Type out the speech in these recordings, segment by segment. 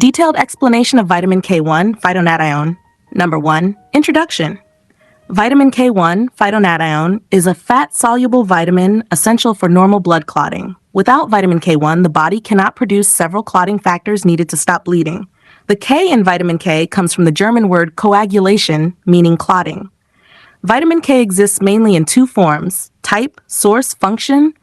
Detailed explanation of vitamin K1 phytonadione. Number 1. Introduction. Vitamin K1 phytonadione is a fat-soluble vitamin essential for normal blood clotting. Without vitamin K1, the body cannot produce several clotting factors needed to stop bleeding. The K in vitamin K comes from the German word coagulation, meaning clotting. Vitamin K exists mainly in two forms: type, source, function.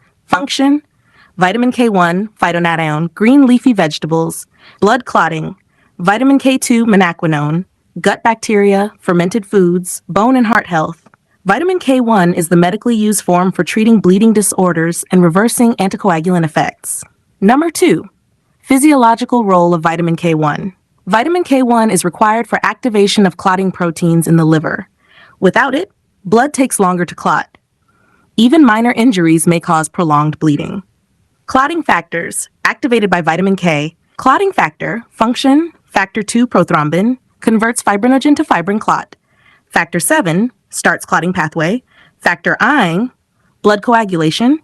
Vitamin K1 phytonadione, green leafy vegetables, blood clotting. Vitamin K2 menaquinone, gut bacteria, fermented foods, bone and heart health. Vitamin K1 is the medically used form for treating bleeding disorders and reversing anticoagulant effects. Number 2. Physiological role of vitamin K1. Vitamin K1 is required for activation of clotting proteins in the liver. Without it, blood takes longer to clot. Even minor injuries may cause prolonged bleeding. Clotting factors activated by vitamin K. Clotting factor, function, factor 2 prothrombin, converts fibrinogen to fibrin clot. Factor 7 starts clotting pathway. Factor I, blood coagulation.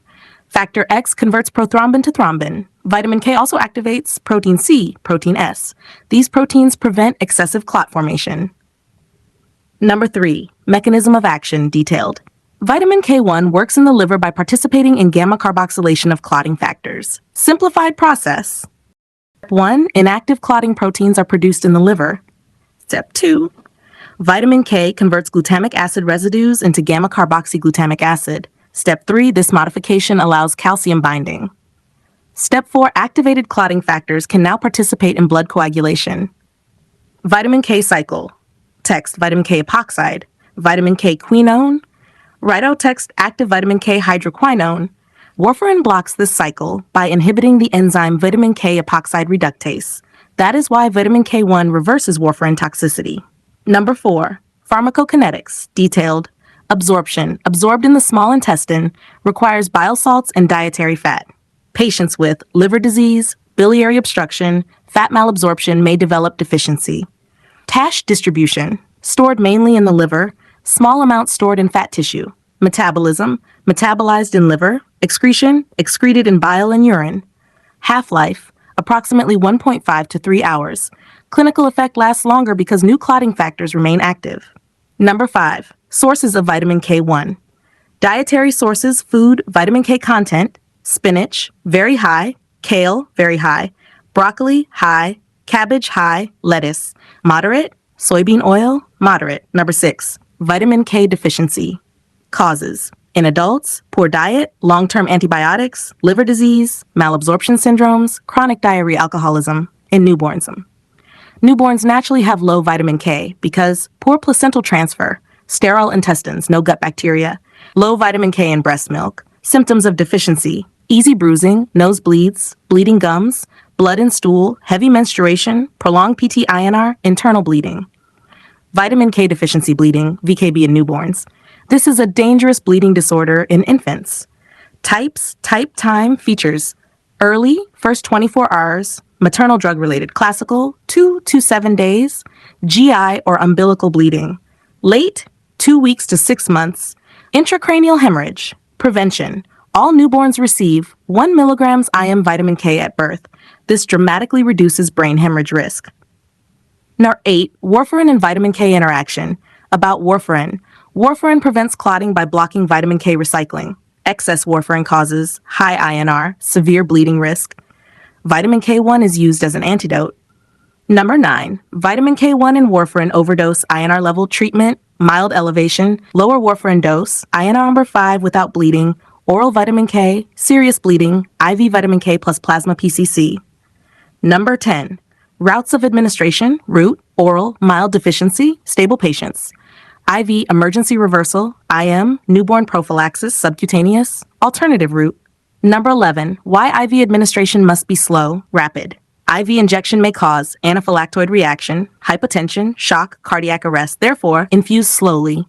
Factor X converts prothrombin to thrombin. Vitamin K also activates protein C, protein S. These proteins prevent excessive clot formation. Number 3. Mechanism of action detailed. Vitamin K1 works in the liver by participating in gamma carboxylation of clotting factors. Simplified process. Step 1. Inactive clotting proteins are produced in the liver. Step 2. Vitamin K converts glutamic acid residues into gamma carboxyglutamic acid. Step 3. This modification allows calcium binding. Step 4. Activated clotting factors can now participate in blood coagulation. Vitamin K cycle. Text vitamin K epoxide, vitamin K quinone. Write out text active vitamin K hydroquinone. Warfarin blocks this cycle by inhibiting the enzyme vitamin K epoxide reductase. That is why vitamin K1 reverses warfarin toxicity. Number 4. Pharmacokinetics detailed. Absorption, absorbed in the small intestine, requires bile salts and dietary fat. Patients with liver disease, biliary obstruction, fat malabsorption may develop deficiency. TASH distribution, stored mainly in the liver, small amounts stored in fat tissue. Metabolism, metabolized in liver. Excretion, excreted in bile and urine. Half-life, approximately 1.5 to 3 hours. Clinical effect lasts longer because new clotting factors remain active. Number 5. Sources of vitamin K1. Dietary sources: food, vitamin K content, spinach, very high, kale, very high, broccoli, high, cabbage, high, lettuce, moderate, soybean oil, moderate. Number 6. Vitamin K deficiency. Causes: in adults, poor diet, long-term antibiotics, liver disease, malabsorption syndromes, chronic diarrhea, alcoholism. In newborns. Newborns naturally have low vitamin K because poor placental transfer, sterile intestines, no gut bacteria, low vitamin K in breast milk. Symptoms of deficiency: easy bruising, nosebleeds, bleeding gums, blood in stool, heavy menstruation, prolonged PT-INR, internal bleeding. Vitamin K deficiency bleeding, VKB in newborns. This is a dangerous bleeding disorder in infants. Types, type, time, features: early, first 24 hours, maternal drug-related, classical, 2 to 7 days, GI or umbilical bleeding. Late, 2 weeks to 6 months, intracranial hemorrhage. Prevention: all newborns receive 1 milligrams IM vitamin K at birth. This dramatically reduces brain hemorrhage risk. Number 8. Warfarin and vitamin K interaction. About warfarin. Warfarin prevents clotting by blocking vitamin K recycling. Excess warfarin causes high INR, severe bleeding risk. Vitamin K1 is used as an antidote. Number 9. Vitamin K1 and warfarin overdose INR level treatment, mild elevation, lower warfarin dose, INR number 5 without bleeding, oral vitamin K, serious bleeding, IV vitamin K plus plasma PCC. Number 10. Routes of administration, route, oral, mild deficiency, stable patients. IV emergency reversal, IM, newborn prophylaxis, subcutaneous, alternative route. Number 11. Why IV administration must be slow, rapid. IV injection may cause anaphylactoid reaction, hypotension, shock, cardiac arrest. Therefore, infuse slowly.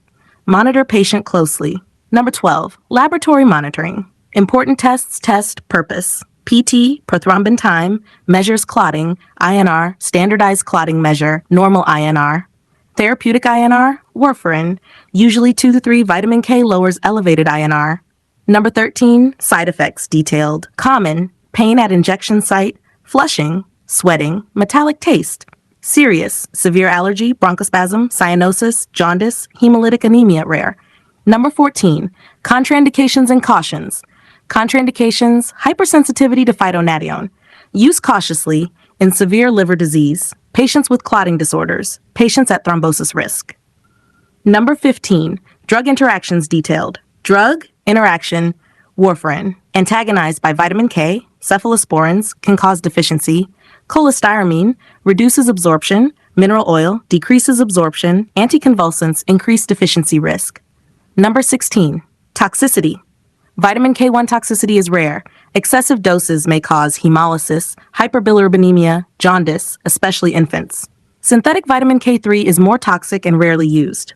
Monitor patient closely. Number 12. Laboratory monitoring. Important tests: test purpose. PT, prothrombin time, measures clotting, INR, standardized clotting measure, normal INR. Therapeutic INR, warfarin, usually 2 to 3 vitamin K lowers elevated INR. Number 13, side effects detailed. Common: pain at injection site, flushing, sweating, metallic taste. Serious, severe allergy, bronchospasm, cyanosis, jaundice, hemolytic anemia rare. Number 14, contraindications and cautions. Contraindications, hypersensitivity to phytonadione. Use cautiously in severe liver disease, patients with clotting disorders, patients at thrombosis risk. Number 15, drug interactions detailed. Drug interaction, warfarin, antagonized by vitamin K, cephalosporins, can cause deficiency. Cholestyramine, reduces absorption. Mineral oil, decreases absorption. Anticonvulsants, increase deficiency risk. Number 16, toxicity. Vitamin K1 toxicity is rare. Excessive doses may cause hemolysis, hyperbilirubinemia, jaundice, especially infants. Synthetic vitamin K3 is more toxic and rarely used.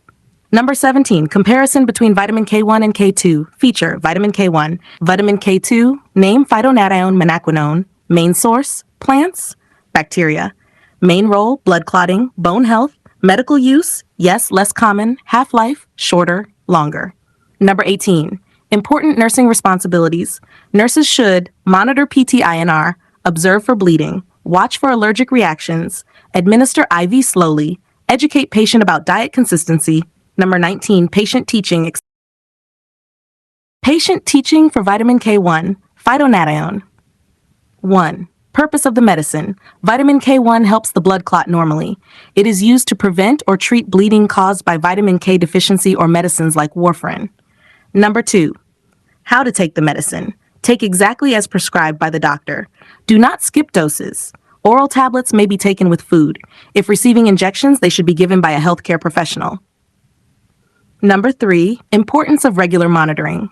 Number 17, comparison between vitamin K1 and K2. Feature, vitamin K1. Vitamin K2, name phytonadione menaquinone. Main source, plants, bacteria. Main role, blood clotting, bone health. Medical use, yes, less common. Half-life, shorter, longer. Number 18, important nursing responsibilities. Nurses should monitor PT-INR, observe for bleeding, watch for allergic reactions, administer IV slowly, educate patient about diet consistency. Number 19, patient teaching. Patient teaching for vitamin K1, phytonadione. 1. Purpose of the medicine. Vitamin K1 helps the blood clot normally. It is used to prevent or treat bleeding caused by vitamin K deficiency or medicines like warfarin. Number 2. How to take the medicine. Take exactly as prescribed by the doctor. Do not skip doses. Oral tablets may be taken with food. If receiving injections, they should be given by a healthcare professional. Number 3. Importance of regular monitoring.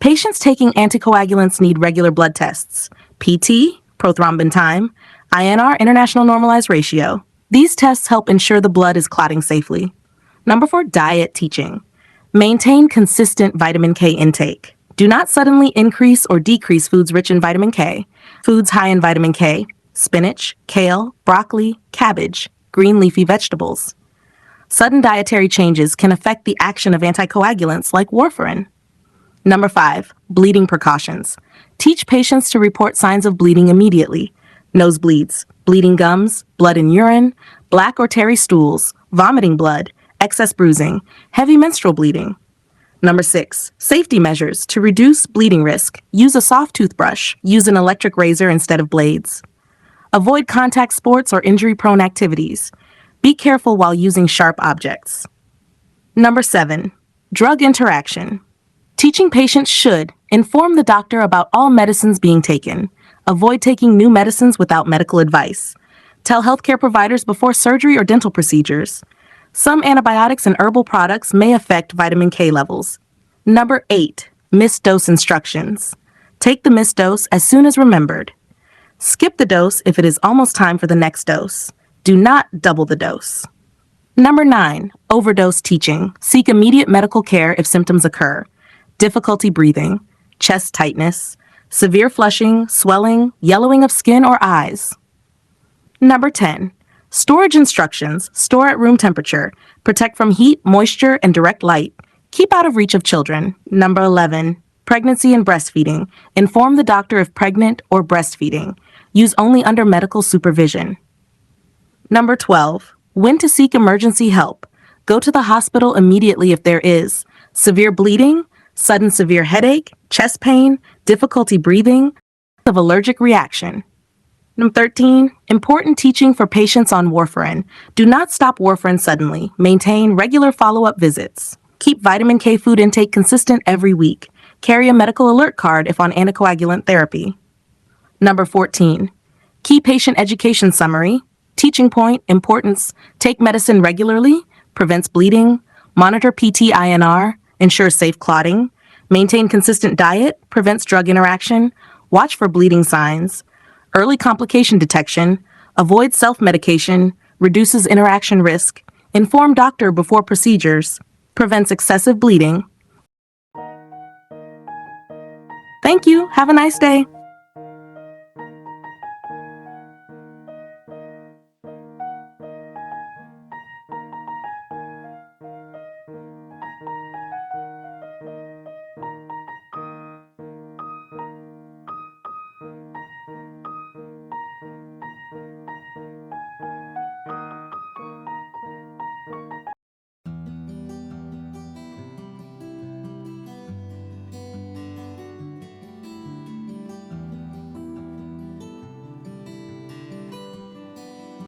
Patients taking anticoagulants need regular blood tests. PT, prothrombin time, INR, international normalized ratio. These tests help ensure the blood is clotting safely. Number 4, diet teaching. Maintain consistent vitamin K intake. Do not suddenly increase or decrease foods rich in vitamin K. Foods high in vitamin K, spinach, kale, broccoli, cabbage, green leafy vegetables. Sudden dietary changes can affect the action of anticoagulants like warfarin. Number 5, bleeding precautions. Teach patients to report signs of bleeding immediately. Nosebleeds, bleeding gums, blood in urine, black or tarry stools, vomiting blood, excess bruising, heavy menstrual bleeding. Number 6, safety measures to reduce bleeding risk. Use a soft toothbrush. Use an electric razor instead of blades. Avoid contact sports or injury-prone activities. Be careful while using sharp objects. Number 7, drug interaction. Teaching patients should inform the doctor about all medicines being taken. Avoid taking new medicines without medical advice. Tell healthcare providers before surgery or dental procedures. Some antibiotics and herbal products may affect vitamin K levels. Number 8, missed dose instructions. Take the missed dose as soon as remembered. Skip the dose if it is almost time for the next dose. Do not double the dose. Number 9, overdose teaching. Seek immediate medical care if symptoms occur. Difficulty breathing, chest tightness, severe flushing, swelling, yellowing of skin or eyes. Number 10, storage instructions. Store at room temperature. Protect from heat, moisture, and direct light. Keep out of reach of children. Number 11, pregnancy and breastfeeding. Inform the doctor if pregnant or breastfeeding. Use only under medical supervision. Number 12, when to seek emergency help. Go to the hospital immediately if there is severe bleeding, sudden severe headache, chest pain, difficulty breathing, of allergic reaction. Number 13, important teaching for patients on warfarin. Do not stop warfarin suddenly. Maintain regular follow-up visits. Keep vitamin K food intake consistent every week. Carry a medical alert card if on anticoagulant therapy. Number 14, key patient education summary. Teaching point, importance, take medicine regularly, prevents bleeding, monitor PT-INR, ensures safe clotting, maintain consistent diet, prevents drug interaction, watch for bleeding signs, early complication detection, avoid self-medication, reduces interaction risk, inform doctor before procedures, prevents excessive bleeding. Thank you. Have a nice day.